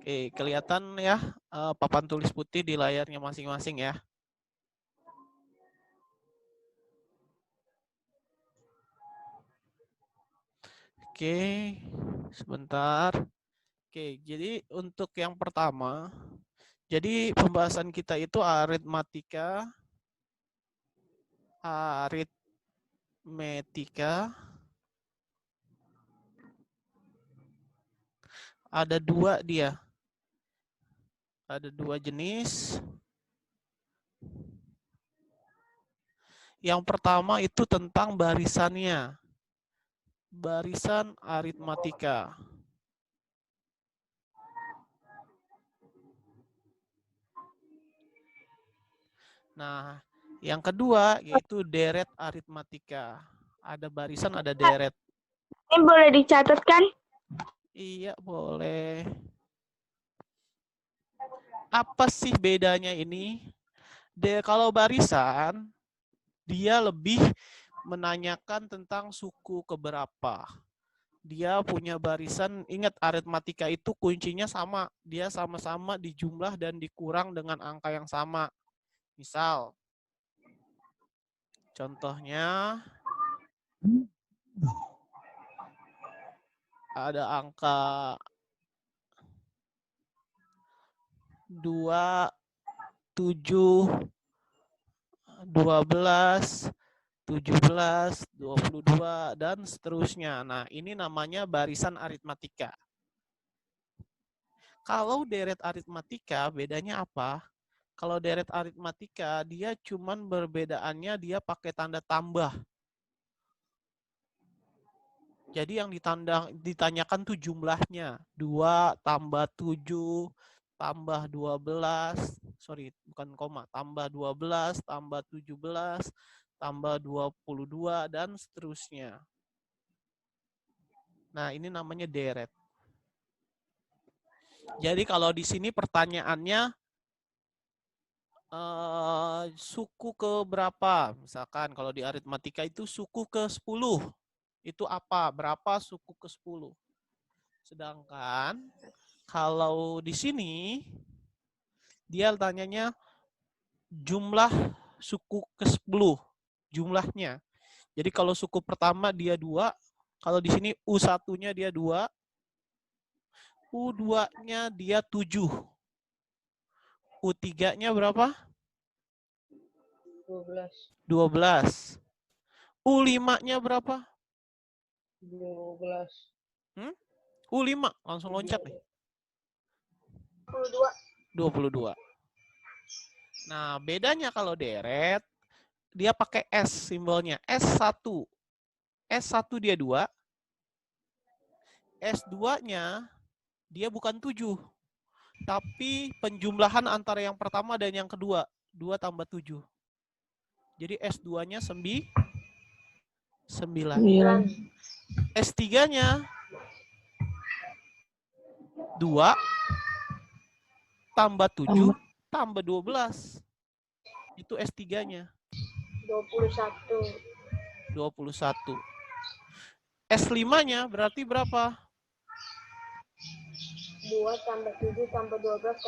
Oke, kelihatan ya papan tulis putih di layarnya masing-masing ya. Oke, sebentar. Oke, jadi untuk yang pertama, jadi pembahasan kita itu aritmetika, ada dua dia. Ada dua jenis. Yang pertama itu tentang barisannya. Barisan aritmetika. Nah, yang kedua yaitu deret aritmetika. Ada barisan, ada deret. Ini boleh dicatat kan? Iya, boleh. Apa sih bedanya ini? Kalau barisan, dia lebih menanyakan tentang suku keberapa. Dia punya barisan, ingat aritmetika itu kuncinya sama. Dia sama-sama dijumlah dan dikurang dengan angka yang sama. Misal, contohnya, ada angka 2, 7, 12, 17, 22, dan seterusnya. Nah, ini namanya barisan aritmetika. Kalau deret aritmetika, bedanya apa? Kalau deret aritmetika, dia cuman perbedaannya dia pakai tanda tambah. Jadi yang ditanyakan tuh jumlahnya. 2 tambah 7 tambah 12, sorry, bukan koma, tambah 12, tambah 17, tambah 22, dan seterusnya. Nah, ini namanya deret. Jadi kalau di sini pertanyaannya, suku ke berapa? Misalkan kalau di aritmetika itu suku ke 10. Itu apa? Berapa suku ke 10? Sedangkan kalau di sini dia tanyanya jumlah suku ke 10, jumlahnya. Jadi kalau suku pertama dia 2, kalau di sini U1-nya dia 2, U2-nya dia 7. U3-nya berapa? 12. U5-nya berapa? 12. U5, langsung loncat nih. 22. 22. Nah, bedanya kalau deret, dia pakai S simbolnya. S1. S1 dia 2. S2-nya dia bukan 7. Tapi penjumlahan antara yang pertama dan yang kedua. 2 tambah 7. Jadi S2-nya 9. S3-nya 2 tambah 7 tambah 12. Itu S3-nya. 21. S5-nya berarti berapa? 2 tambah 7 tambah 12.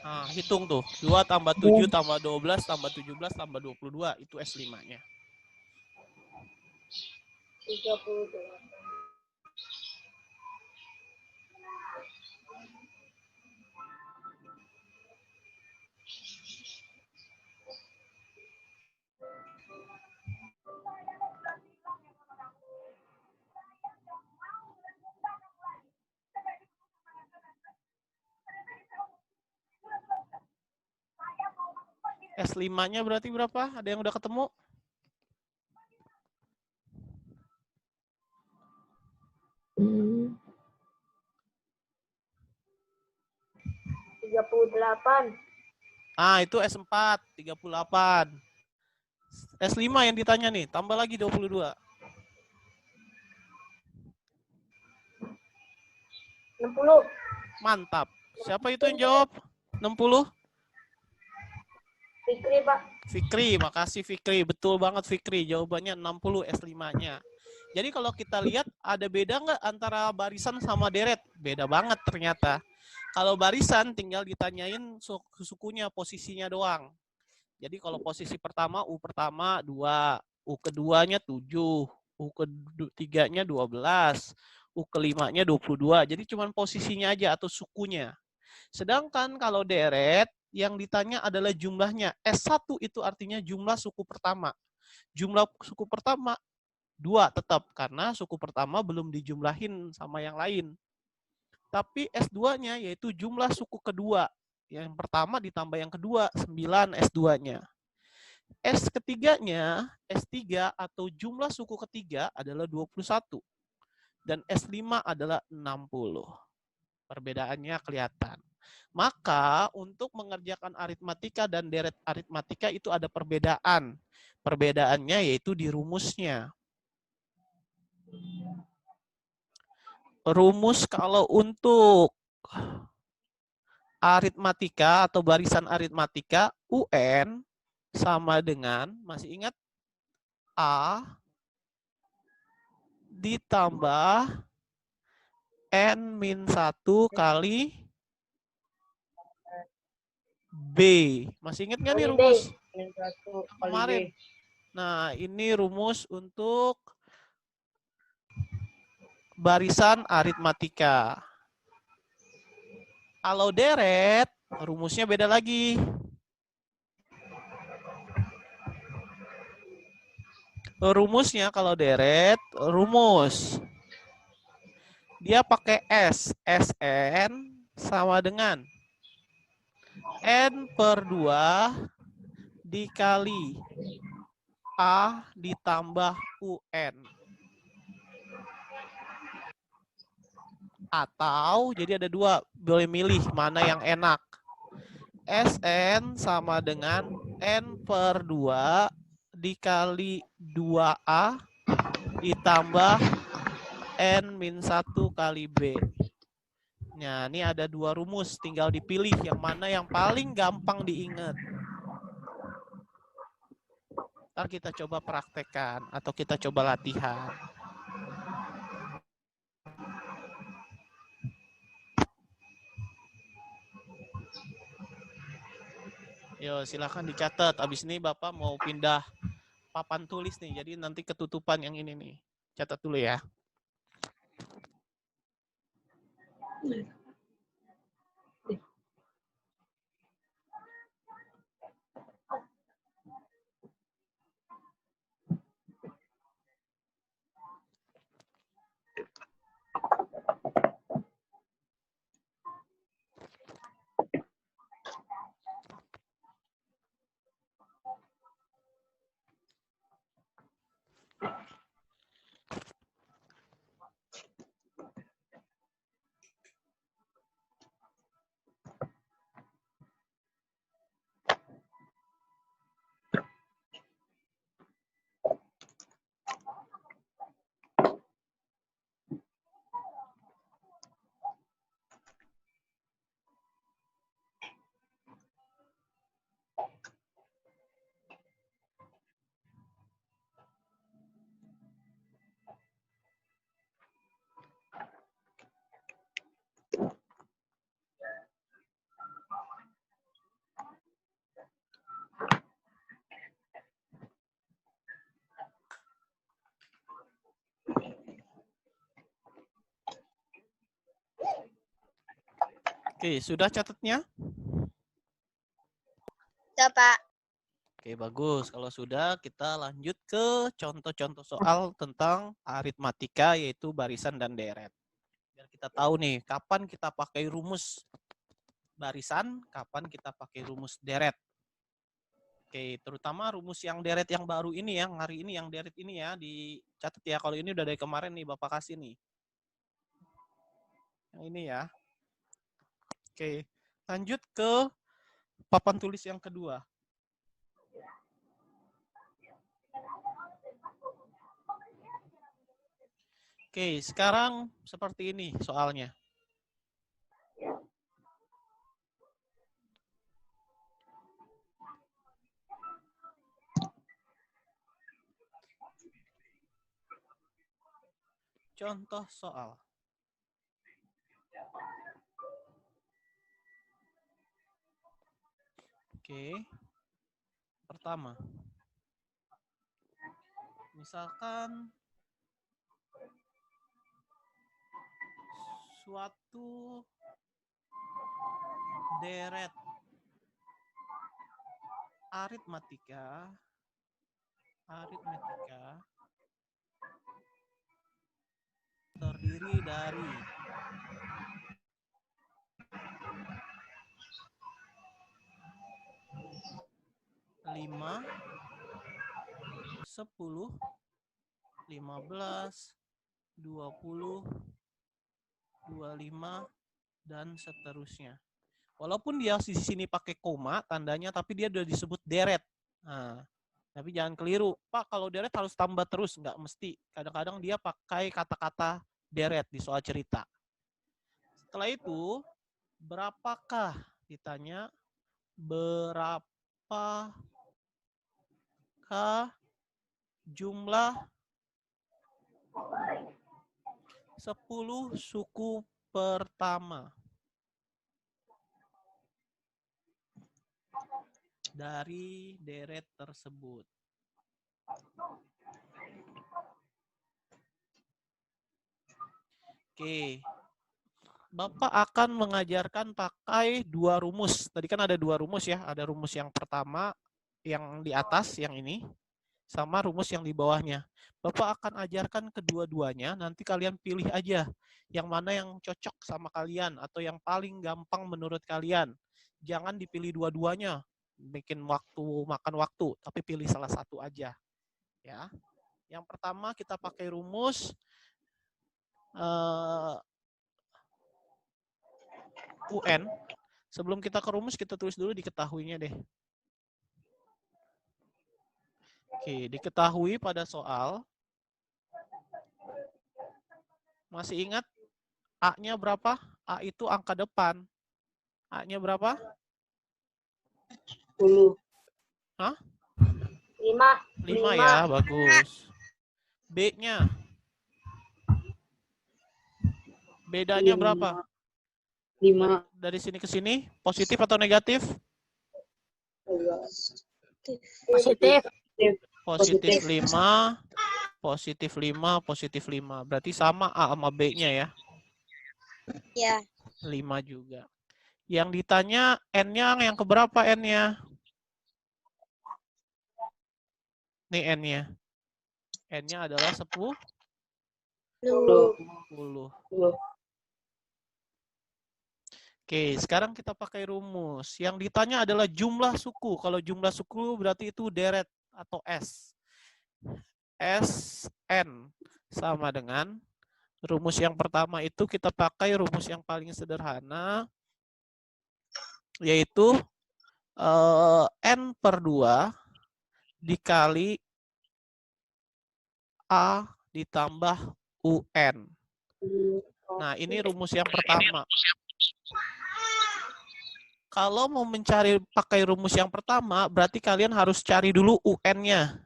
Nah, hitung tuh. 2 tambah 7 tambah 12 tambah 17 tambah 22. Itu S5-nya. 38. S5-nya berarti berapa? Ada yang udah ketemu? Hmm. 38. Ah, itu S4, 38. S5 yang ditanya nih, tambah lagi 22. 60. Mantap. Siapa itu yang jawab? 60? Fikri, Pak. Fikri, makasih Fikri. Betul banget Fikri. Jawabannya 60 S5-nya. Jadi kalau kita lihat ada beda nggak antara barisan sama deret? Beda banget ternyata. Kalau barisan tinggal ditanyain sukunya, posisinya doang. Jadi kalau posisi pertama, U pertama 2, U keduanya 7, U ketiganya 12, U kelimanya 22. Jadi cuma posisinya aja atau sukunya. Sedangkan kalau deret, yang ditanya adalah jumlahnya. S1 itu artinya jumlah suku pertama. Jumlah suku pertama 2 tetap, karena suku pertama belum dijumlahin sama yang lain. Tapi S2-nya yaitu jumlah suku kedua. Yang pertama ditambah yang kedua, 9 S2-nya. S ketiganya, S3 atau jumlah suku ketiga adalah 21. Dan S5 adalah 60. Perbedaannya kelihatan. Maka untuk mengerjakan aritmatika dan deret aritmatika itu ada perbedaan. Perbedaannya yaitu di rumusnya. Rumus kalau untuk aritmatika atau barisan aritmatika, UN sama dengan, masih ingat, A ditambah N-1 kali B. Masih ingat nggak nih Kali B. rumus Min 1 kali B. kemarin? Nah, ini rumus untuk barisan aritmatika. Kalau deret, rumusnya beda lagi. Rumusnya kalau deret, rumus. Dia pakai S. SN sama dengan N per 2 dikali A ditambah UN. Atau, jadi ada dua, boleh milih mana yang enak. SN sama dengan N per 2 dikali 2A ditambah N-1 kali B. Nah, ini ada dua rumus, tinggal dipilih yang mana yang paling gampang diingat. Ntar kita coba praktekkan atau kita coba latihan. Yo, silahkan dicatat. Abis ini Bapak mau pindah papan tulis nih, jadi nanti ketutupan yang ini nih. Catat dulu ya. Oke, sudah catatnya? Sudah, Pak. Oke, bagus. Kalau sudah, kita lanjut ke contoh-contoh soal tentang aritmatika, yaitu barisan dan deret. Biar kita tahu nih, kapan kita pakai rumus barisan, kapan kita pakai rumus deret. Oke, terutama rumus yang deret yang baru ini ya, hari ini yang deret ini ya, dicatat ya. Kalau ini udah dari kemarin nih, Bapak kasih nih. Yang ini ya. Oke, lanjut ke papan tulis yang kedua. Oke, sekarang seperti ini soalnya. Contoh soal. Oke. Pertama. Misalkan suatu deret aritmatika terdiri dari 5, 10, 15, 20, 25, dan seterusnya. Walaupun dia di sini pakai koma tandanya, tapi dia sudah disebut deret. Nah, tapi jangan keliru. Pak, kalau deret harus tambah terus. Nggak mesti. Kadang-kadang dia pakai kata-kata deret di soal cerita. Setelah itu, berapakah? Ditanya, berapakah jumlah 10 suku pertama dari deret tersebut? Oke. Bapak akan mengajarkan pakai 2 rumus. Tadi kan ada 2 rumus ya. Ada rumus yang pertama, yang di atas, yang ini. Sama rumus yang di bawahnya. Bapak akan ajarkan kedua-duanya, nanti kalian pilih aja yang mana yang cocok sama kalian atau yang paling gampang menurut kalian. Jangan dipilih dua-duanya, bikin makan waktu, tapi pilih salah satu aja. Ya. Yang pertama kita pakai rumus UN. Sebelum kita ke rumus, kita tulis dulu diketahuinya deh. Oke, diketahui pada soal. Masih ingat A-nya berapa? A itu angka depan. A-nya berapa? 10. Hah? 5. 5 ya, bagus. B-nya? Bedanya berapa? 5. Dari sini ke sini, positif atau negatif? Positif. Positif 5, positif 5, positif 5. Berarti sama A sama B-nya ya? Ya. 5 juga. Yang ditanya N-nya yang keberapa N-nya? Nih N-nya. N-nya adalah 10. 10. Oke, sekarang kita pakai rumus. Yang ditanya adalah jumlah suku. Kalau jumlah suku berarti itu deret atau S. SN sama dengan rumus yang pertama itu kita pakai rumus yang paling sederhana, yaitu N per 2 dikali A ditambah UN. Nah, ini rumus yang pertama. Kalau mau mencari pakai rumus yang pertama, berarti kalian harus cari dulu UN-nya.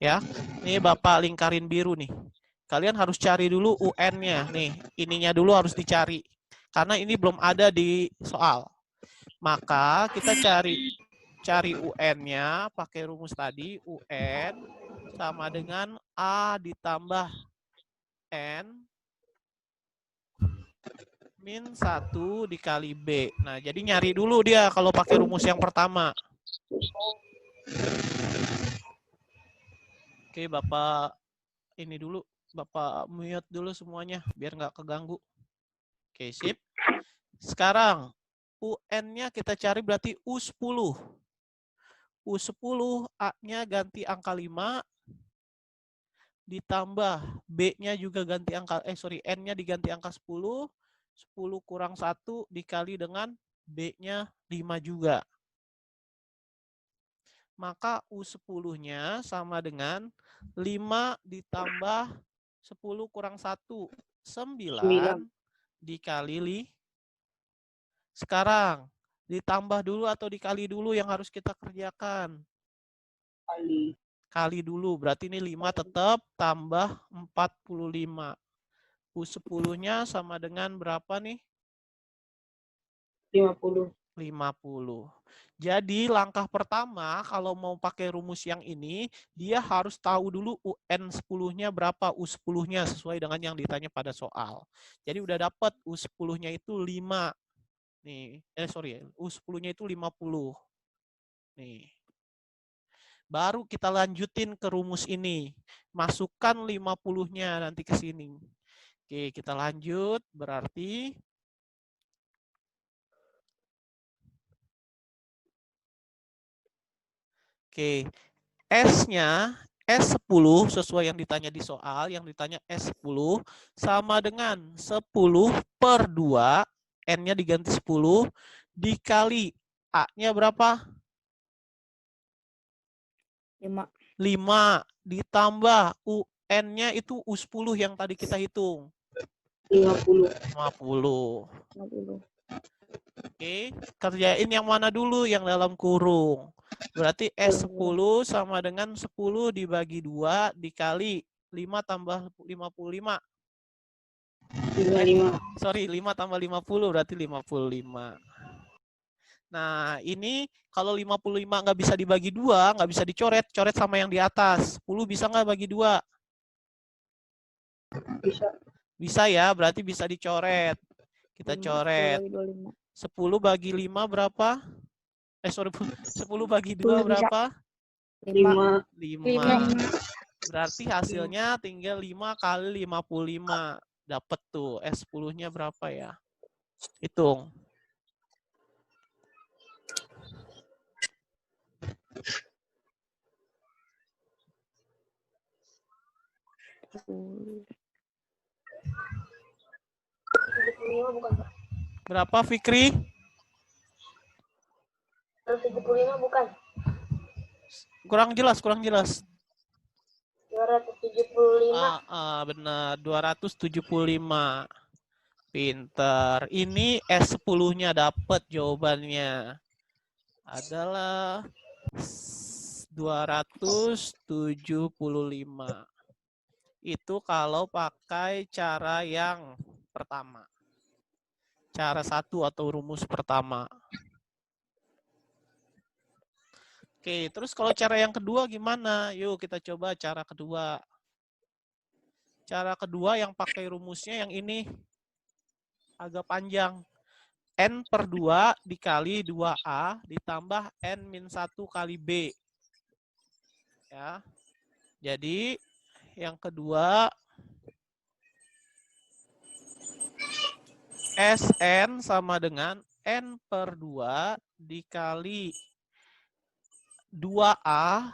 Ya, ini Bapak lingkarin biru nih. Kalian harus cari dulu UN-nya. Nih, ininya dulu harus dicari. Karena ini belum ada di soal. Maka kita cari UN-nya pakai rumus tadi. UN sama dengan A ditambah N min 1 dikali B. Nah, jadi nyari dulu dia kalau pakai rumus yang pertama. Oke, Bapak ini dulu. Bapak mute dulu semuanya biar nggak keganggu. Oke, sip. Sekarang UN-nya kita cari berarti U10. U10 A-nya ganti angka 5 ditambah B-nya juga ganti angka N-nya diganti angka 10. 10 kurang 1 dikali dengan B-nya 5 juga. Maka U10-nya sama dengan 5 ditambah 10 kurang 1. 9 dikali 5. Sekarang, ditambah dulu atau dikali dulu yang harus kita kerjakan? kali dulu. Berarti ini 5 tetap tambah 45. U10-nya sama dengan berapa nih? 50. 50. Jadi langkah pertama kalau mau pakai rumus yang ini, dia harus tahu dulu UN 10-nya berapa, U10-nya sesuai dengan yang ditanya pada soal. Jadi udah dapat U10-nya itu 5. Nih, U10-nya itu 50. Nih. Baru kita lanjutin ke rumus ini. Masukkan 50-nya nanti ke sini. Oke, kita lanjut. Berarti oke, S-nya S10 sesuai yang ditanya di soal, yang ditanya S10 sama dengan 10 per 2, N-nya diganti 10, dikali A-nya berapa? 5. 5, ditambah UN-nya itu U10 yang tadi kita hitung. 50. 50. 50. Oke, kerjain yang mana dulu? Yang dalam kurung. Berarti S10 sama dengan 10 dibagi 2 dikali 5 tambah 55. 55. Sorry, 5 tambah 50 berarti 55. Nah, ini kalau 55 nggak bisa dibagi 2, nggak bisa dicoret, coret sama yang di atas. 10 bisa nggak bagi 2? Bisa. Bisa ya, berarti bisa dicoret. Kita coret. 10 bagi 5 berapa? 10 bagi 2 berapa? 5. 5. Berarti hasilnya tinggal 5 kali 55. Dapat tuh S10-nya berapa ya? Hitung. Berapa Fikri? 75 bukan? Kurang jelas, kurang jelas. 275. Benar, 275. Pinter. Ini S10-nya dapat jawabannya. Adalah 275. Itu kalau pakai cara yang pertama. Cara 1 atau rumus pertama. Oke, terus kalau cara yang kedua gimana? Yuk kita coba cara kedua. Cara kedua yang pakai rumusnya yang ini. Agak panjang. N per 2 dikali 2A ditambah N-1 kali B. Ya. Jadi yang kedua Sn sama dengan N per 2 dikali 2A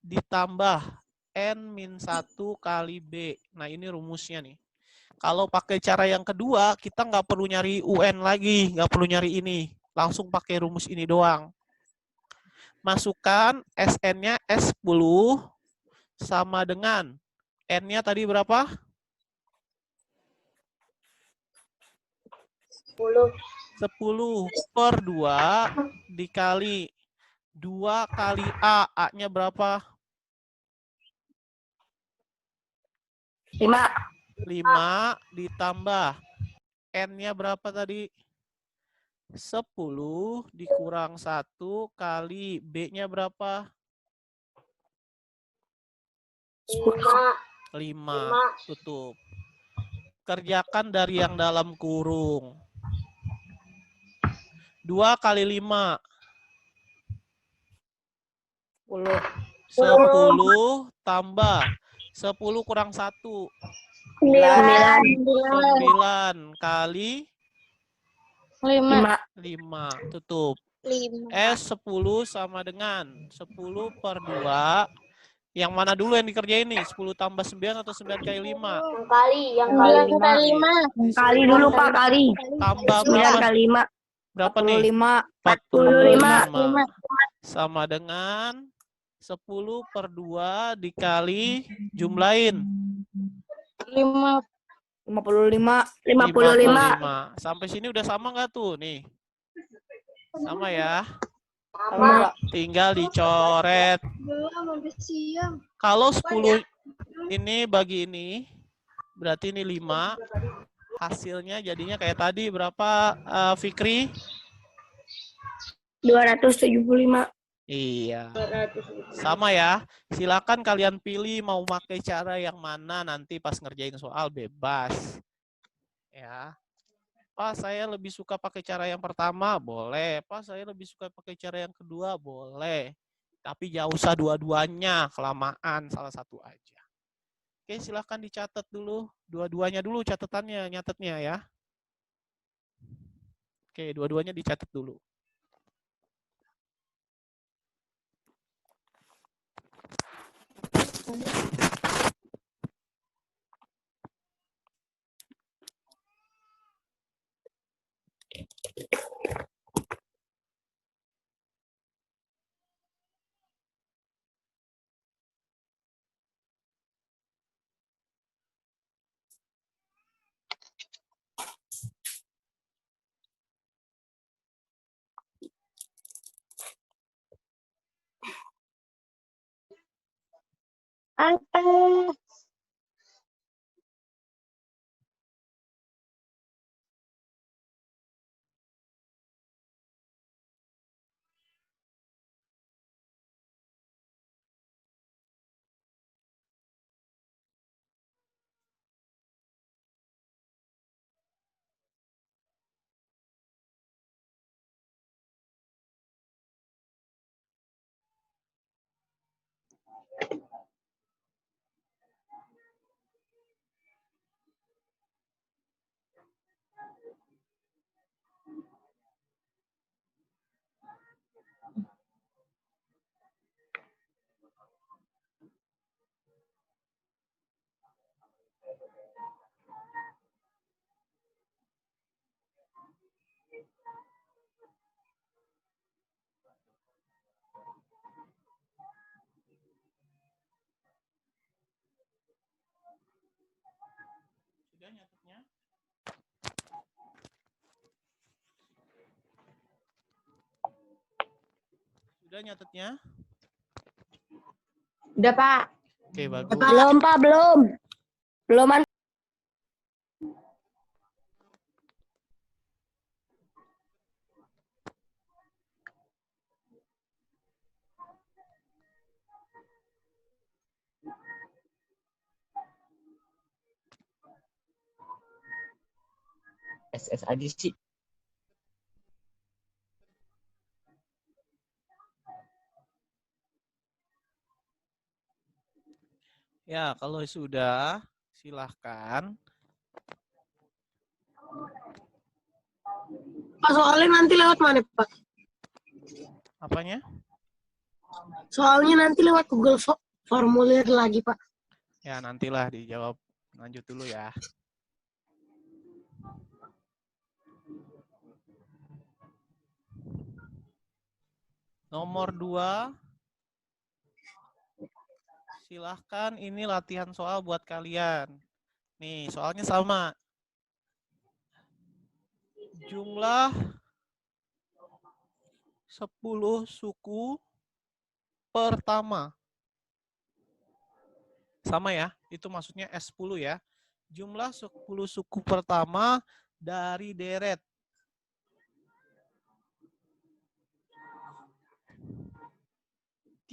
ditambah N-1 kali B. Nah ini rumusnya nih. Kalau pakai cara yang kedua, kita nggak perlu nyari UN lagi, nggak perlu nyari ini. Langsung pakai rumus ini doang. Masukkan Sn-nya S10 sama dengan N-nya tadi berapa? 10 per 2 dikali 2 kali A. A-nya berapa? 5. 5 ditambah N-nya berapa tadi? 10 dikurang 1 kali B-nya berapa? 5. Tutup. Kerjakan dari yang dalam kurung. 2 kali 5. 10 tambah 10 kurang 1. 9 kali 5. Tutup. 5. S10 sama dengan 10 per 2. Yang mana dulu yang dikerjain nih? 10 tambah 9 atau 9 kali 5? Yang kali 5. Kali dulu Pak, kali. Tambah 9 berapa? kali 5. Berapa nih? 45. Sama dengan 10 per 2 dikali jumlahin. 55. 55. Sampai sini udah sama nggak tuh? Nih. Sama ya. Sama. Tinggal dicoret. Kalau 10 ini bagi ini, berarti ini 5. Hasilnya jadinya kayak tadi berapa, Fikri? 275. Iya. Sama ya. Silakan kalian pilih mau pakai cara yang mana nanti pas ngerjain soal bebas. Ya. Pak, saya lebih suka pakai cara yang pertama, boleh. Pak, saya lebih suka pakai cara yang kedua, boleh. Tapi jangan usah dua-duanya, kelamaan salah satu aja. Oke, silahkan dicatat dulu. Dua-duanya dulu catatannya, nyatetnya ya. Oke, dua-duanya dicatat dulu. Angka. Sudah nyatetnya? Sudah nyatetnya? Udah, Pak. Oke, bagus. Belum, Pak, belum. Belum. SS aja sih. Ya, kalau sudah, silahkan. Pak, soalnya nanti lewat mana, Pak? Apanya? Soalnya nanti lewat Google Formulir lagi, Pak. Ya, nantilah dijawab. Lanjut dulu ya. Nomor 2. Silahkan, ini latihan soal buat kalian. Nih, soalnya sama. Jumlah 10 suku pertama. Sama ya, itu maksudnya S10 ya. Jumlah 10 suku pertama dari deret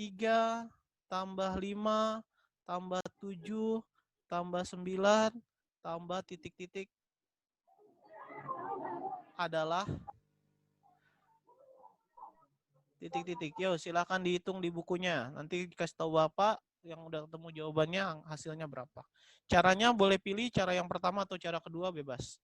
3 tambah 5 tambah 7 tambah 9 tambah titik-titik adalah titik-titik. Yo, silakan dihitung di bukunya. Nanti kasih tahu Bapak yang udah ketemu jawabannya hasilnya berapa. Caranya boleh pilih cara yang pertama atau cara kedua, bebas.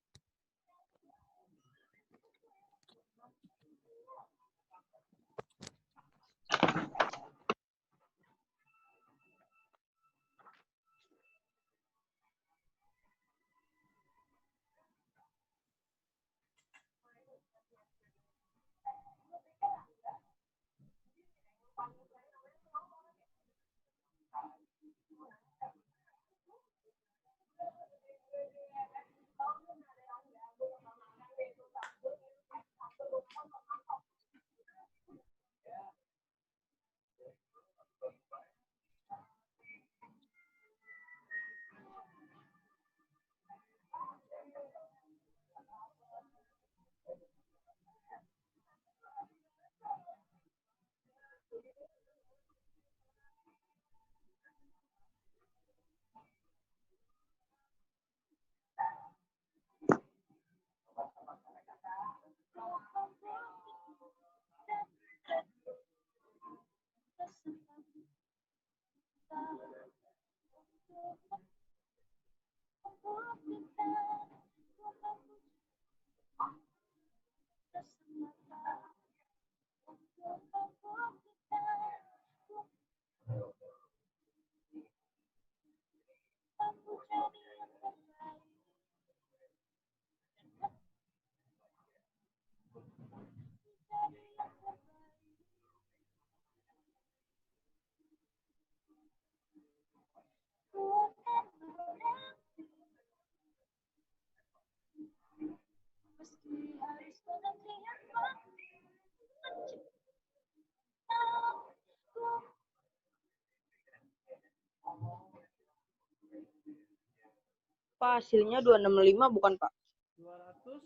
Pak, hasilnya 265 bukan, Pak? 200.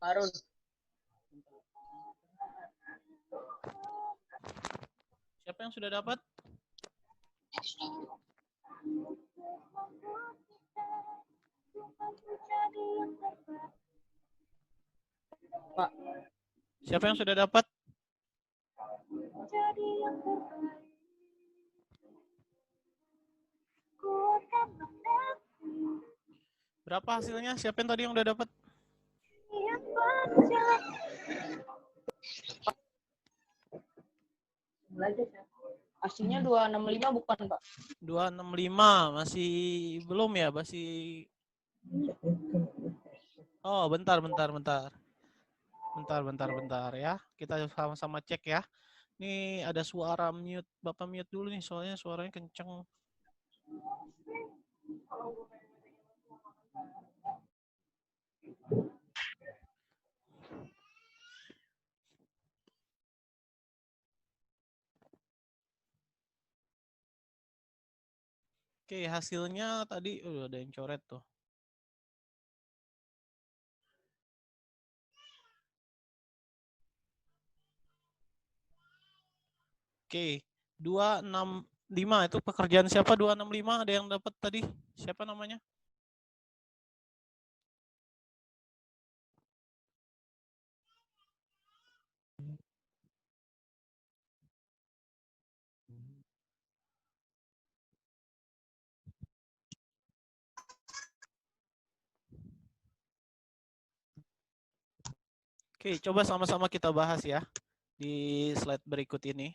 Harun. Siapa yang sudah dapat? Pak. Siapa yang sudah dapat? Berapa hasilnya? Siapa yang tadi yang udah dapat? Hasilnya 265 bukan, Pak? 265. Masih belum ya? Masih... Oh, bentar ya. Kita sama-sama cek ya. Ini ada suara mute. Bapak mute dulu nih, soalnya suaranya kenceng. Oke, hasilnya tadi ada yang coret tuh. Oke, 265 itu pekerjaan siapa? 265 ada yang dapat tadi? Siapa namanya? Oke, coba sama-sama kita bahas ya di slide berikut ini.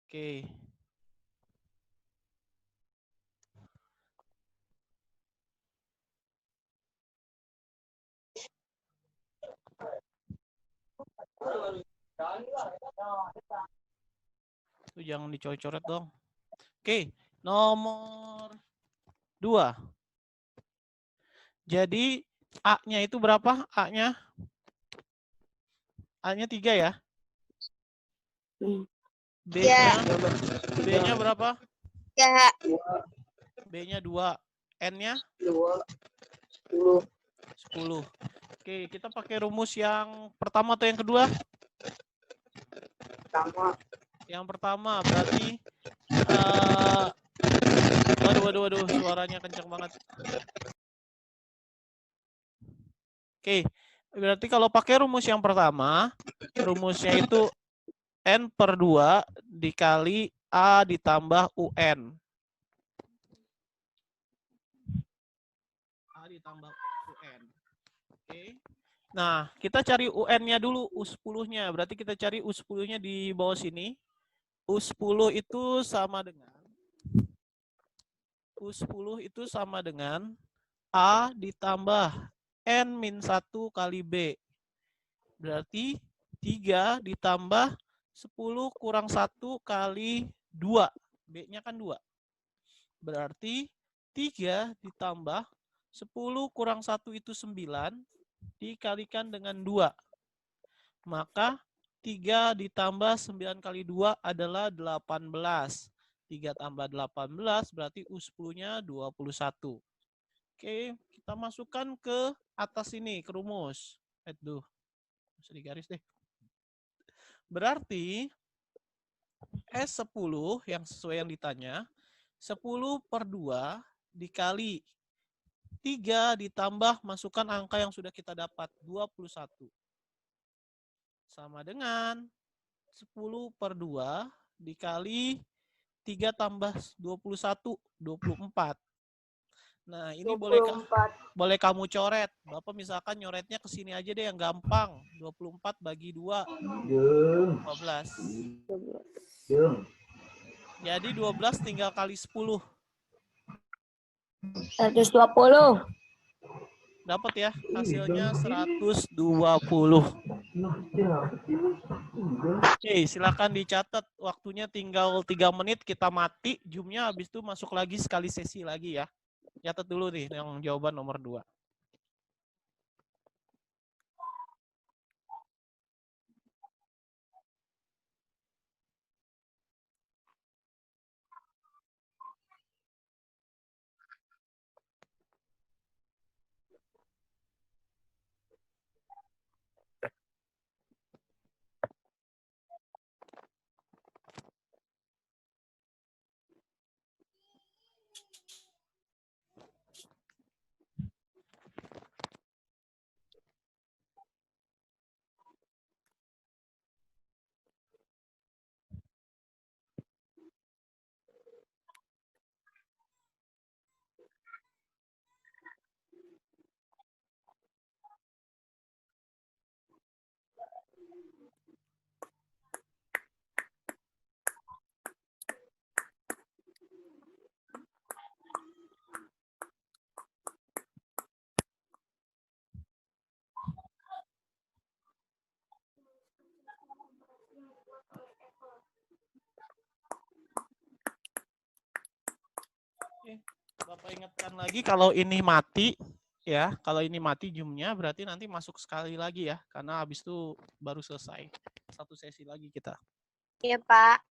Oke. Itu jangan dicoret-coret dong. Oke, nomor 2. Jadi A-nya itu berapa? A-nya? A-nya 3 ya? B-nya? B-nya berapa? Ya. B-nya 2. N-nya? 10. 10. Oke, kita pakai rumus yang pertama atau yang kedua? Pertama. Yang pertama berarti waduh, suaranya kencang banget. Oke, berarti kalau pakai rumus yang pertama, rumusnya itu N per 2 dikali A ditambah UN. A ditambah UN. Oke. Nah, kita cari UN-nya dulu, U10-nya. Berarti kita cari U10-nya di bawah sini. U10 itu sama dengan A ditambah N-1 kali B. Berarti 3 ditambah 10 kurang 1 kali 2. B-nya kan 2. Berarti 3 ditambah 10 kurang 1 itu 9. Dikalikan dengan 2. Maka 3 ditambah 9 kali 2 adalah 18. 3 tambah 18 berarti U10-nya 21. Oke, kita masukkan ke atas ini, ke rumus. Aduh, bisa digaris deh. Berarti S10 yang sesuai yang ditanya, 10 per 2 dikali 3 ditambah masukkan angka yang sudah kita dapat, 21. Sama dengan 10 per 2 dikali 3 tambah 21, 24. Nah, ini 24. boleh kamu coret. Bapak misalkan nyoretnya ke sini aja deh yang gampang. 24 bagi 2. 12. Jadi 12 tinggal kali 10. 120. Dapat ya? Hasilnya 120. Oke, silakan dicatat. Waktunya tinggal 3 menit, kita mati. Zoom-nya habis itu masuk lagi sekali sesi lagi ya. Catat dulu nih yang jawaban nomor 2. Bapak ingatkan lagi kalau ini mati ya, kalau ini mati Zoom-nya berarti nanti masuk sekali lagi ya, karena habis itu baru selesai. Satu sesi lagi kita. Iya, Pak.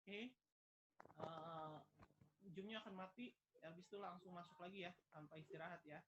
Oke. Zoom-nya akan mati, habis itu langsung masuk lagi ya, tanpa istirahat ya.